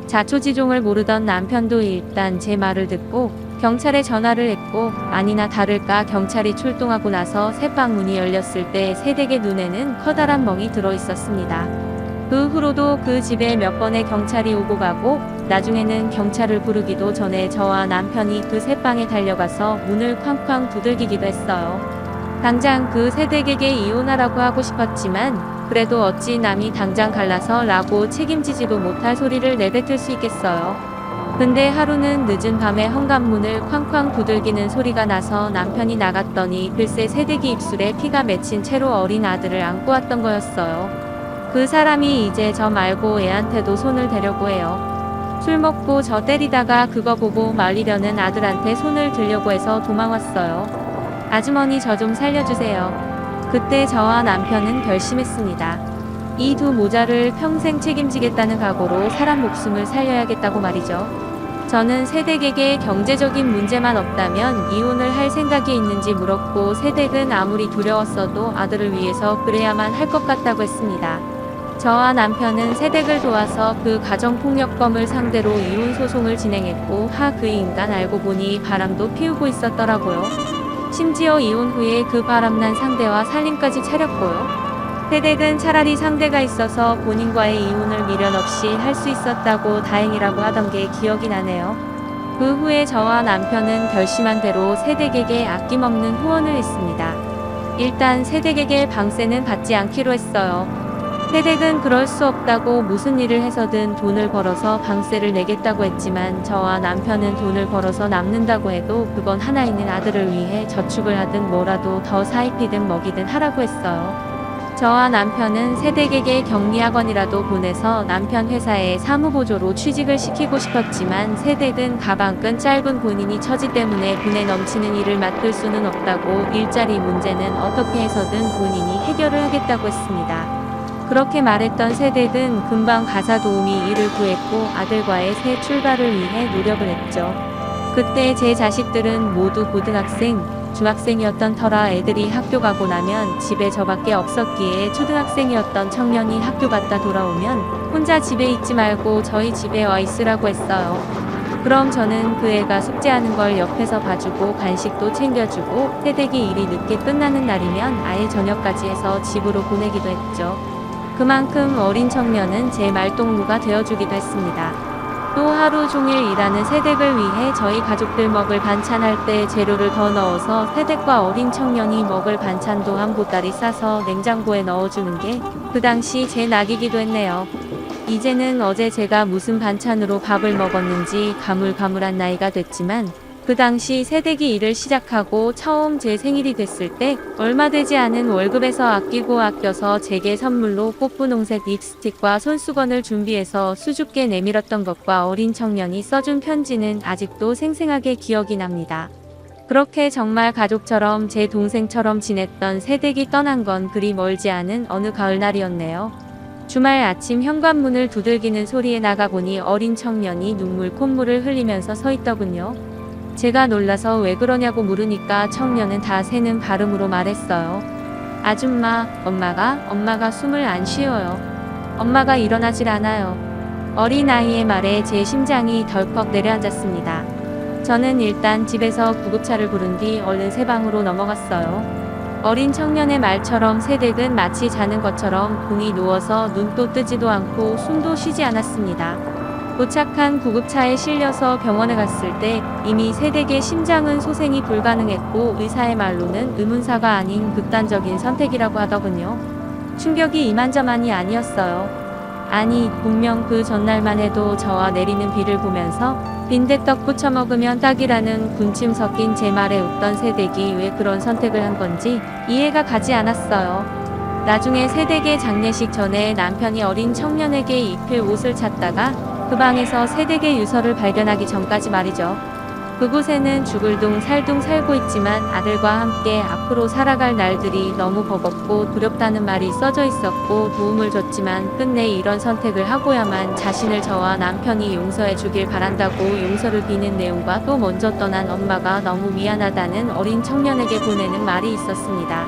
자초지종을 모르던 남편도 일단 제 말을 듣고 경찰에 전화를 했고 아니나 다를까 경찰이 출동하고 나서 새방 문이 열렸을 때 세댁의 눈에는 커다란 멍이 들어 있었습니다. 그 후로도 그 집에 몇 번의 경찰이 오고 가고 나중에는 경찰을 부르기도 전에 저와 남편이 그 새방에 달려가서 문을 쾅쾅 두들기기도 했어요. 당장 그 세댁에게 이혼하라고 하고 싶었지만 그래도 어찌 남이 당장 갈라서 라고 책임지지도 못할 소리를 내뱉을 수 있겠어요. 근데 하루는 늦은 밤에 현관문을 쾅쾅 두들기는 소리가 나서 남편이 나갔더니 글쎄 세댁이 입술에 피가 맺힌 채로 어린 아들을 안고 왔던 거였어요. 그 사람이 이제 저 말고 애한테도 손을 대려고 해요. 술 먹고 저 때리다가 그거 보고 말리려는 아들한테 손을 들려고 해서 도망왔어요. 아주머니 저 좀 살려주세요. 그때 저와 남편은 결심했습니다. 이 두 모자를 평생 책임지겠다는 각오로 사람 목숨을 살려야겠다고 말이죠. 저는 세댁에게 경제적인 문제만 없다면 이혼을 할 생각이 있는지 물었고 세댁은 아무리 두려웠어도 아들을 위해서 그래야만 할 것 같다고 했습니다. 저와 남편은 세댁을 도와서 그 가정폭력범을 상대로 이혼 소송을 진행했고 그 인간 알고 보니 바람도 피우고 있었더라고요. 심지어 이혼 후에 그 바람난 상대와 살림까지 차렸고요. 세댁은 차라리 상대가 있어서 본인과의 이혼을 미련 없이 할 수 있었다고 다행이라고 하던 게 기억이 나네요. 그 후에 저와 남편은 결심한 대로 세댁에게 아낌없는 후원을 했습니다. 일단 세댁에게 방세는 받지 않기로 했어요. 세댁은 그럴 수 없다고 무슨 일을 해서든 돈을 벌어서 방세를 내겠다고 했지만 저와 남편은 돈을 벌어서 남는다고 해도 그건 하나 있는 아들을 위해 저축을 하든 뭐라도 더 사입히든 먹이든 하라고 했어요. 저와 남편은 세댁에게 격리학원이라도 보내서 남편 회사에 사무보조로 취직을 시키고 싶었지만 세댁은 가방끈 짧은 본인이 처지 때문에 분에 넘치는 일을 맡을 수는 없다고 일자리 문제는 어떻게 해서든 본인이 해결을 하겠다고 했습니다. 그렇게 말했던 세댁은 금방 가사 도우미 일을 구했고 아들과의 새 출발을 위해 노력을 했죠. 그때 제 자식들은 모두 고등학생, 중학생이었던 터라 애들이 학교 가고 나면 집에 저밖에 없었기에 초등학생이었던 청년이 학교 갔다 돌아오면 혼자 집에 있지 말고 저희 집에 와 있으라고 했어요. 그럼 저는 그 애가 숙제하는 걸 옆에서 봐주고 간식도 챙겨주고 세댁이 일이 늦게 끝나는 날이면 아예 저녁까지 해서 집으로 보내기도 했죠. 그만큼 어린 청년은 제 말동무가 되어주기도 했습니다. 또 하루 종일 일하는 세댁을 위해 저희 가족들 먹을 반찬 할 때 재료를 더 넣어서 세댁과 어린 청년이 먹을 반찬도 한 보따리 싸서 냉장고에 넣어주는 게 그 당시 제 낙이기도 했네요. 이제는 어제 제가 무슨 반찬으로 밥을 먹었는지 가물가물한 나이가 됐지만 그 당시 세댁이 일을 시작하고 처음 제 생일이 됐을 때 얼마 되지 않은 월급에서 아끼고 아껴서 제게 선물로 꽃분홍색 립스틱과 손수건을 준비해서 수줍게 내밀었던 것과 어린 청년이 써준 편지는 아직도 생생하게 기억이 납니다. 그렇게 정말 가족처럼 제 동생처럼 지냈던 세댁이 떠난 건 그리 멀지 않은 어느 가을날이었네요. 주말 아침 현관문을 두들기는 소리에 나가보니 어린 청년이 눈물 콧물을 흘리면서 서 있더군요. 제가 놀라서 왜 그러냐고 물으니까 청년은 다 새는 발음으로 말했어요. 아줌마, 엄마가 숨을 안 쉬어요. 엄마가 일어나질 않아요. 어린아이의 말에 제 심장이 덜컥 내려앉았습니다. 저는 일단 집에서 구급차를 부른 뒤 얼른 새 방으로 넘어갔어요. 어린 청년의 말처럼 세댁은 마치 자는 것처럼 붕이 누워서 눈도 뜨지도 않고 숨도 쉬지 않았습니다. 도착한 구급차에 실려서 병원에 갔을 때 이미 세댁의 심장은 소생이 불가능했고 의사의 말로는 의문사가 아닌 극단적인 선택이라고 하더군요. 충격이 이만저만이 아니었어요. 아니, 분명 그 전날만 해도 저와 내리는 비를 보면서 빈대떡 부쳐 먹으면 딱이라는 군침 섞인 제 말에 웃던 세댁이 왜 그런 선택을 한 건지 이해가 가지 않았어요. 나중에 세댁의 장례식 전에 남편이 어린 청년에게 입힐 옷을 찾다가 그 방에서 세댁의 유서를 발견하기 전까지 말이죠. 그곳에는 죽을 둥 살둥 살고 있지만 아들과 함께 앞으로 살아갈 날들이 너무 버겁고 두렵다는 말이 써져 있었고 도움을 줬지만 끝내 이런 선택을 하고야만 자신을 저와 남편이 용서해 주길 바란다고 용서를 비는 내용과 또 먼저 떠난 엄마가 너무 미안하다는 어린 청년에게 보내는 말이 있었습니다.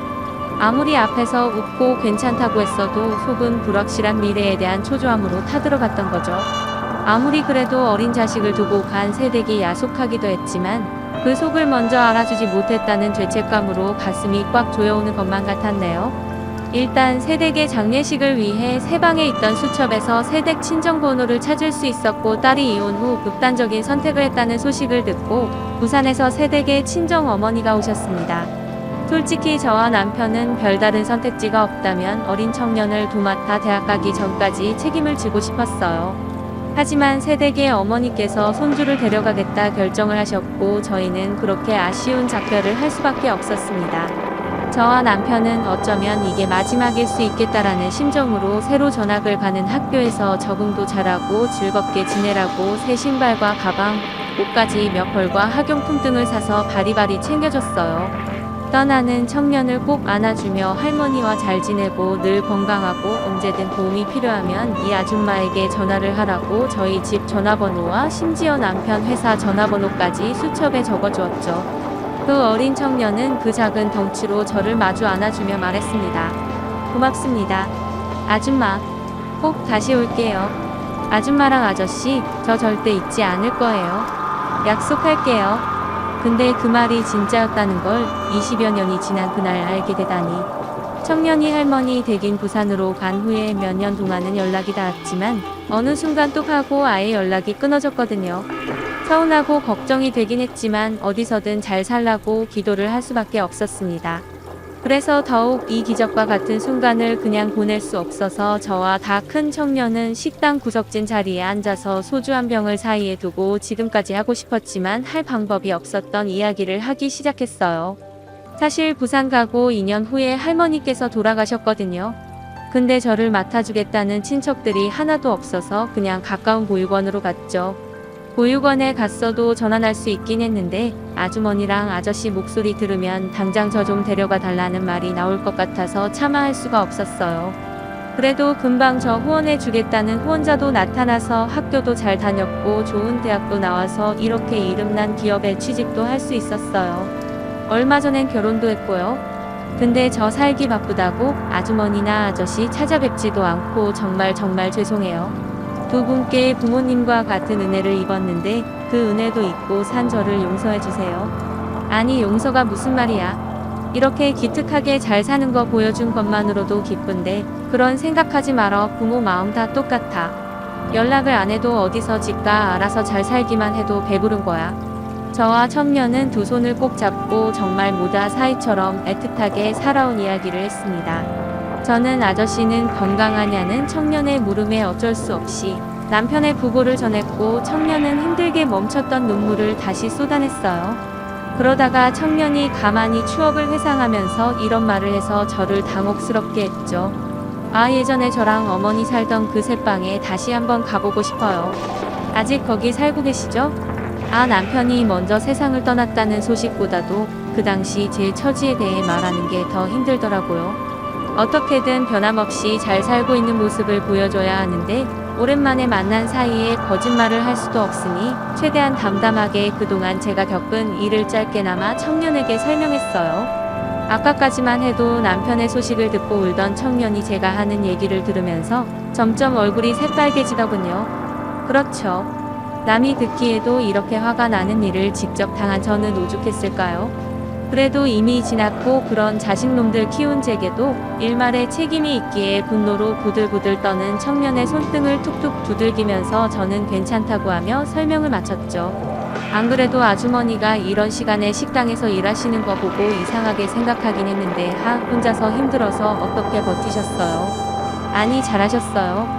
아무리 앞에서 웃고 괜찮다고 했어도 속은 불확실한 미래에 대한 초조함으로 타들어갔던 거죠. 아무리 그래도 어린 자식을 두고 간 세댁이 야속하기도 했지만 그 속을 먼저 알아주지 못했다는 죄책감으로 가슴이 꽉 조여오는 것만 같았네요. 일단 세댁의 장례식을 위해 새 방에 있던 수첩에서 세댁 친정번호를 찾을 수 있었고 딸이 이혼 후 극단적인 선택을 했다는 소식을 듣고 부산에서 세댁의 친정어머니가 오셨습니다. 솔직히 저와 남편은 별다른 선택지가 없다면 어린 청년을 도맡아 대학 가기 전까지 책임을 지고 싶었어요. 하지만 세댁의 어머니께서 손주를 데려가겠다 결정을 하셨고 저희는 그렇게 아쉬운 작별을 할 수밖에 없었습니다. 저와 남편은 어쩌면 이게 마지막일 수 있겠다라는 심정으로 새로 전학을 가는 학교에서 적응도 잘하고 즐겁게 지내라고 새 신발과 가방, 옷까지 몇 벌과 학용품 등을 사서 바리바리 챙겨줬어요. 떠나는 청년을 꼭 안아주며 할머니와 잘 지내고 늘 건강하고 언제든 도움이 필요하면 이 아줌마에게 전화를 하라고 저희 집 전화번호와 심지어 남편 회사 전화번호까지 수첩에 적어주었죠. 그 어린 청년은 그 작은 덩치로 저를 마주 안아주며 말했습니다. 고맙습니다. 아줌마, 꼭 다시 올게요. 아줌마랑 아저씨, 저 절대 잊지 않을 거예요. 약속할게요. 근데 그 말이 진짜였다는 걸 20여 년이 지난 그날 알게 되다니. 청년이 할머니 댁인 부산으로 간 후에 몇 년 동안은 연락이 닿았지만 어느 순간 뚝 하고 아예 연락이 끊어졌거든요. 서운하고 걱정이 되긴 했지만 어디서든 잘 살라고 기도를 할 수밖에 없었습니다. 그래서 더욱 이 기적과 같은 순간을 그냥 보낼 수 없어서 저와 다 큰 청년은 식당 구석진 자리에 앉아서 소주 한 병을 사이에 두고 지금까지 하고 싶었지만 할 방법이 없었던 이야기를 하기 시작했어요. 사실 부산 가고 2년 후에 할머니께서 돌아가셨거든요. 근데 저를 맡아주겠다는 친척들이 하나도 없어서 그냥 가까운 보육원으로 갔죠. 보육원에 갔어도 전환할 수 있긴 했는데 아주머니랑 아저씨 목소리 들으면 당장 저 좀 데려가 달라는 말이 나올 것 같아서 차마 할 수가 없었어요. 그래도 금방 저 후원해 주겠다는 후원자도 나타나서 학교도 잘 다녔고 좋은 대학도 나와서 이렇게 이름난 기업에 취직도 할 수 있었어요. 얼마 전엔 결혼도 했고요. 근데 저 살기 바쁘다고 아주머니나 아저씨 찾아뵙지도 않고 정말 죄송해요. 두 분께 부모님과 같은 은혜를 입었는데 그 은혜도 잊고 산 저를 용서해 주세요. 아니 용서가 무슨 말이야. 이렇게 기특하게 잘 사는 거 보여준 것만으로도 기쁜데 그런 생각하지 말어. 부모 마음 다 똑같아. 연락을 안 해도 어디서 집가 알아서 잘 살기만 해도 배부른 거야. 저와 청년은 두 손을 꼭 잡고 정말 모다 사이처럼 애틋하게 살아온 이야기를 했습니다. 저는 아저씨는 건강하냐는 청년의 물음에 어쩔 수 없이 남편의 부고를 전했고 청년은 힘들게 멈췄던 눈물을 다시 쏟아냈어요. 그러다가 청년이 가만히 추억을 회상하면서 이런 말을 해서 저를 당혹스럽게 했죠. 아, 예전에 저랑 어머니 살던 그 새방에 다시 한번 가보고 싶어요. 아직 거기 살고 계시죠? 아, 남편이 먼저 세상을 떠났다는 소식보다도 그 당시 제 처지에 대해 말하는 게 더 힘들더라고요. 어떻게든 변함없이 잘 살고 있는 모습을 보여줘야 하는데 오랜만에 만난 사이에 거짓말을 할 수도 없으니 최대한 담담하게 그동안 제가 겪은 일을 짧게나마 청년에게 설명했어요. 아까까지만 해도 남편의 소식을 듣고 울던 청년이 제가 하는 얘기를 들으면서 점점 얼굴이 새빨개지더군요. 그렇죠. 남이 듣기에도 이렇게 화가 나는 일을 직접 당한 저는 오죽했을까요? 그래도 이미 지났고 그런 자식놈들 키운 제게도 일말의 책임이 있기에 분노로 부들부들 떠는 청년의 손등을 툭툭 두들기면서 저는 괜찮다고 하며 설명을 마쳤죠. 안 그래도 아주머니가 이런 시간에 식당에서 일하시는 거 보고 이상하게 생각하긴 했는데 혼자서 힘들어서 어떻게 버티셨어요? 아니 잘하셨어요.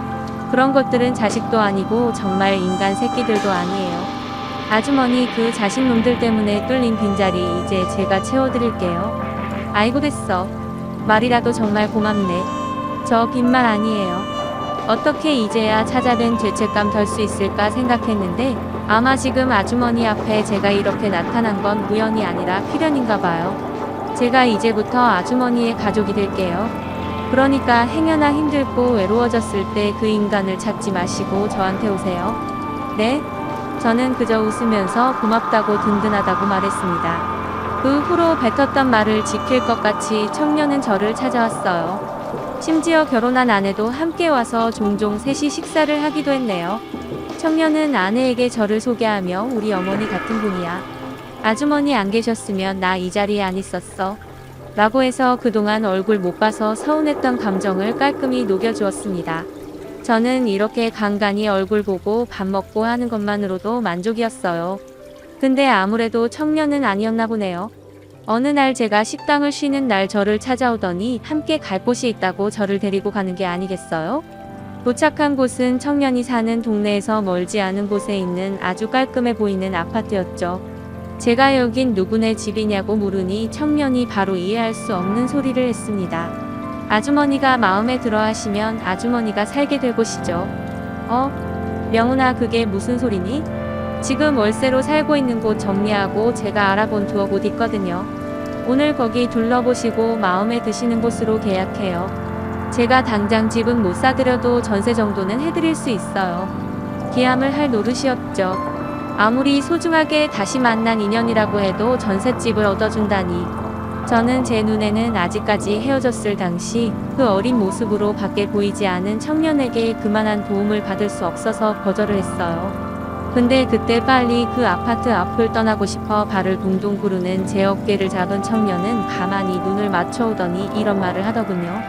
그런 것들은 자식도 아니고 정말 인간 새끼들도 아니에요. 아주머니 그 자식놈들 때문에 뚫린 빈자리 이제 제가 채워드릴게요. 아이고 됐어. 말이라도 정말 고맙네. 저 빈말 아니에요. 어떻게 이제야 찾아뵌 죄책감 덜 수 있을까 생각했는데 아마 지금 아주머니 앞에 제가 이렇게 나타난 건 우연이 아니라 필연인가 봐요. 제가 이제부터 아주머니의 가족이 될게요. 그러니까 행여나 힘들고 외로워졌을 때 그 인간을 찾지 마시고 저한테 오세요. 네? 저는 그저 웃으면서 고맙다고 든든하다고 말했습니다. 그 후로 뱉었던 말을 지킬 것 같이 청년은 저를 찾아왔어요. 심지어 결혼한 아내도 함께 와서 종종 셋이 식사를 하기도 했네요. 청년은 아내에게 저를 소개하며 우리 어머니 같은 분이야. 아주머니 안 계셨으면 나 이 자리에 안 있었어. 라고 해서 그동안 얼굴 못 봐서 서운했던 감정을 깔끔히 녹여주었습니다. 저는 이렇게 간간히 얼굴 보고 밥 먹고 하는 것만으로도 만족이었어요. 근데 아무래도 청년은 아니었나 보네요. 어느 날 제가 식당을 쉬는 날 저를 찾아오더니 함께 갈 곳이 있다고 저를 데리고 가는 게 아니겠어요? 도착한 곳은 청년이 사는 동네에서 멀지 않은 곳에 있는 아주 깔끔해 보이는 아파트였죠. 제가 여긴 누구네 집이냐고 물으니 청년이 바로 이해할 수 없는 소리를 했습니다. 아주머니가 마음에 들어 하시면 아주머니가 살게 될 곳이죠. 명훈아 그게 무슨 소리니? 지금 월세로 살고 있는 곳 정리하고 제가 알아본 두어 곳 있거든요. 오늘 거기 둘러보시고 마음에 드시는 곳으로 계약해요. 제가 당장 집은 못 사드려도 전세 정도는 해드릴 수 있어요. 기함을 할 노릇이었죠. 아무리 소중하게 다시 만난 인연이라고 해도 전셋집을 얻어준다니. 저는 제 눈에는 아직까지 헤어졌을 당시 그 어린 모습으로 밖에 보이지 않은 청년에게 그만한 도움을 받을 수 없어서 거절을 했어요. 근데 그때 빨리 그 아파트 앞을 떠나고 싶어 발을 동동 구르는 제 어깨를 잡은 청년은 가만히 눈을 맞춰오더니 이런 말을 하더군요.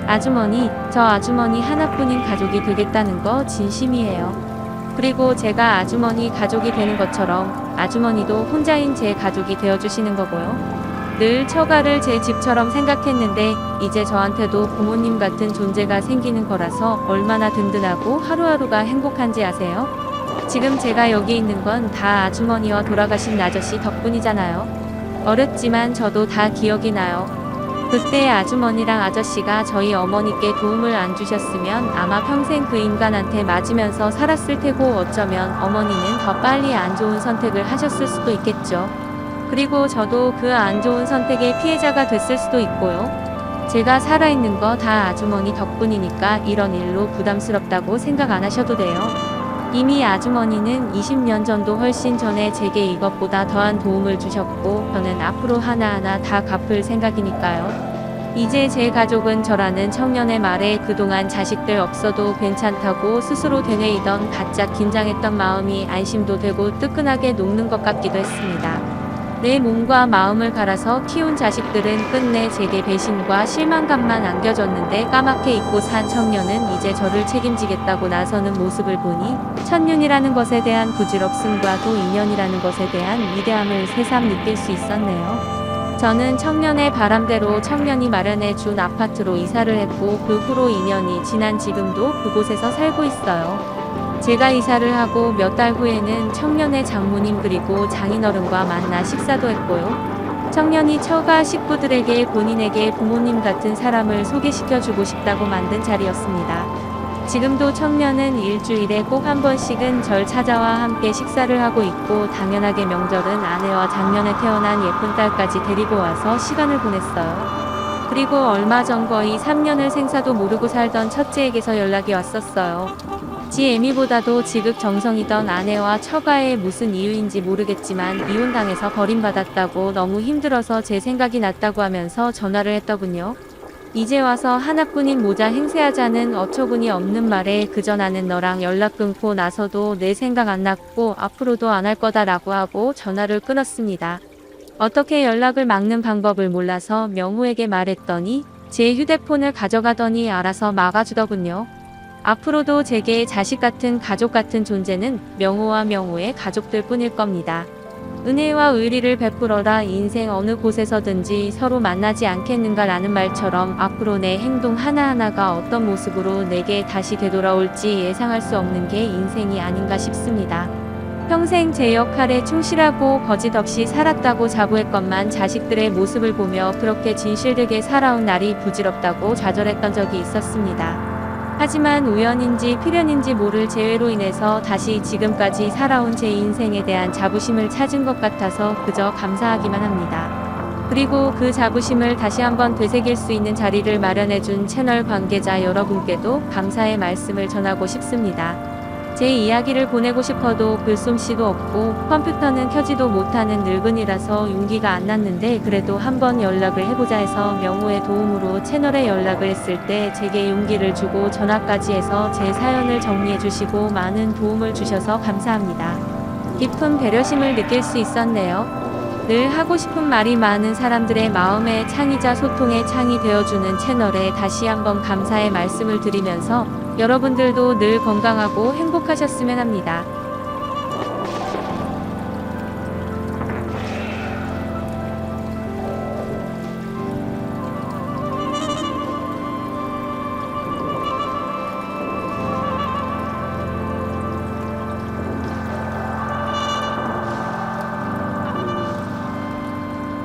아주머니, 저 아주머니 하나뿐인 가족이 되겠다는 거 진심이에요. 그리고 제가 아주머니 가족이 되는 것처럼 아주머니도 혼자인 제 가족이 되어주시는 거고요. 늘 처가를 제 집처럼 생각했는데 이제 저한테도 부모님 같은 존재가 생기는 거라서 얼마나 든든하고 하루하루가 행복한지 아세요? 지금 제가 여기 있는 건 다 아주머니와 돌아가신 아저씨 덕분이잖아요. 어렸지만 저도 다 기억이 나요. 그때 아주머니랑 아저씨가 저희 어머니께 도움을 안 주셨으면 아마 평생 그 인간한테 맞으면서 살았을 테고 어쩌면 어머니는 더 빨리 안 좋은 선택을 하셨을 수도 있겠죠. 그리고 저도 그 안 좋은 선택의 피해자가 됐을 수도 있고요. 제가 살아있는 거 다 아주머니 덕분이니까 이런 일로 부담스럽다고 생각 안 하셔도 돼요. 이미 아주머니는 20년 전도 훨씬 전에 제게 이것보다 더한 도움을 주셨고 저는 앞으로 하나하나 다 갚을 생각이니까요. 이제 제 가족은 저라는 청년의 말에 그동안 자식들 없어도 괜찮다고 스스로 되뇌이던 바짝 긴장했던 마음이 안심도 되고 뜨끈하게 녹는 것 같기도 했습니다. 내 몸과 마음을 갈아서 키운 자식들은 끝내 제게 배신과 실망감만 안겨줬는데 까맣게 잊고 산 청년은 이제 저를 책임지겠다고 나서는 모습을 보니 천년이라는 것에 대한 부질없음과 또 인연이라는 것에 대한 위대함을 새삼 느낄 수 있었네요. 저는 청년의 바람대로 청년이 마련해 준 아파트로 이사를 했고 그 후로 2년이 지난 지금도 그곳에서 살고 있어요. 제가 이사를 하고 몇 달 후에는 청년의 장모님 그리고 장인어른과 만나 식사도 했고요. 청년이 처가 식구들에게 본인에게 부모님 같은 사람을 소개시켜주고 싶다고 만든 자리였습니다. 지금도 청년은 일주일에 꼭 한 번씩은 절 찾아와 함께 식사를 하고 있고 당연하게 명절은 아내와 작년에 태어난 예쁜 딸까지 데리고 와서 시간을 보냈어요. 그리고 얼마 전 거의 3년을 생사도 모르고 살던 첫째에게서 연락이 왔었어요. 지 애미보다도 지극정성이던 아내와 처가에 무슨 이유인지 모르겠지만 이혼당해서 버림받았다고 너무 힘들어서 제 생각이 났다고 하면서 전화를 했더군요. 이제 와서 하나뿐인 모자 행세하자는 어처구니 없는 말에 그저 나는 너랑 연락 끊고 나서도 내 생각 안 났고 앞으로도 안 할 거다라고 하고 전화를 끊었습니다. 어떻게 연락을 막는 방법을 몰라서 명호에게 말했더니 제 휴대폰을 가져가더니 알아서 막아주더군요. 앞으로도 제게 자식 같은 가족 같은 존재는 명호와 명호의 가족들 뿐일 겁니다. 은혜와 의리를 베풀어라 인생 어느 곳에서든지 서로 만나지 않겠는가 라는 말처럼 앞으로 내 행동 하나하나가 어떤 모습으로 내게 다시 되돌아올지 예상할 수 없는 게 인생이 아닌가 싶습니다. 평생 제 역할에 충실하고 거짓 없이 살았다고 자부했건만 자식들의 모습을 보며 그렇게 진실되게 살아온 날이 부질없다고 좌절했던 적이 있었습니다. 하지만 우연인지 필연인지 모를 재회로 인해서 다시 지금까지 살아온 제 인생에 대한 자부심을 찾은 것 같아서 그저 감사하기만 합니다. 그리고 그 자부심을 다시 한번 되새길 수 있는 자리를 마련해준 채널 관계자 여러분께도 감사의 말씀을 전하고 싶습니다. 제 이야기를 보내고 싶어도 글솜씨도 없고 컴퓨터는 켜지도 못하는 늙은이라서 용기가 안 났는데 그래도 한번 연락을 해보자 해서 명호의 도움으로 채널에 연락을 했을 때 제게 용기를 주고 전화까지 해서 제 사연을 정리해 주시고 많은 도움을 주셔서 감사합니다. 깊은 배려심을 느낄 수 있었네요. 늘 하고 싶은 말이 많은 사람들의 마음의 창이자 소통의 창이 되어주는 채널에 다시 한번 감사의 말씀을 드리면서 여러분들도 늘 건강하고 행복하셨으면 합니다.